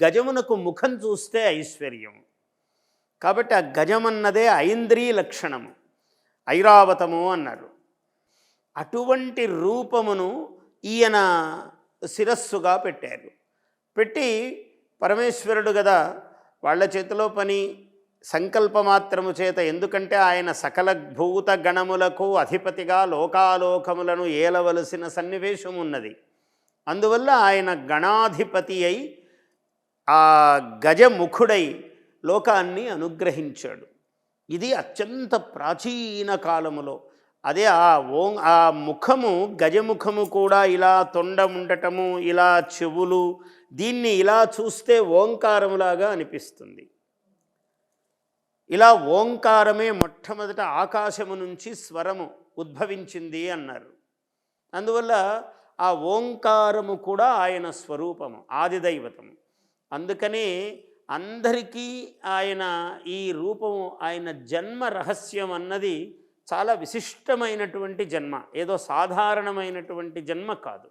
గజమునకు ముఖం చూస్తే ఐశ్వర్యం. కాబట్టి ఆ గజమన్నదే ఐంద్రియ లక్షణము, ఐరావతము అన్నారు. అటువంటి రూపమును ఈయన శిరస్సుగా పెట్టారు. పెట్టి పరమేశ్వరుడు కదా, వాళ్ళ చేతిలో పని సంకల్పమాత్రము చేత, ఎందుకంటే ఆయన సకల భూత గణములకు అధిపతిగా లోకాలోకములను ఏలవలసిన సన్నివేశం ఉన్నది. అందువల్ల ఆయన గణాధిపతి అయి ఆ గజముఖుడై లోకాన్ని అనుగ్రహించాడు. ఇది అత్యంత ప్రాచీన కాలములో. అదే ఆ ముఖము, గజముఖము కూడా ఇలా తొండ ఉండటము, ఇలా చెవులు, దీన్ని ఇలా చూస్తే ఓంకారములాగా అనిపిస్తుంది. ఇలా ఓంకారమే మొట్టమొదట ఆకాశము నుంచి స్వరము ఉద్భవించింది అన్నారు. అందువల్ల ఆ ఓంకారము కూడా ఆయన స్వరూపము, ఆదిదైవతము. అందుకనే అందరికీ ఆయన ఈ రూపము, ఆయన జన్మ రహస్యం అన్నది చాలా విశిష్టమైనటువంటి జన్మ, ఏదో సాధారణమైనటువంటి జన్మ కాదు.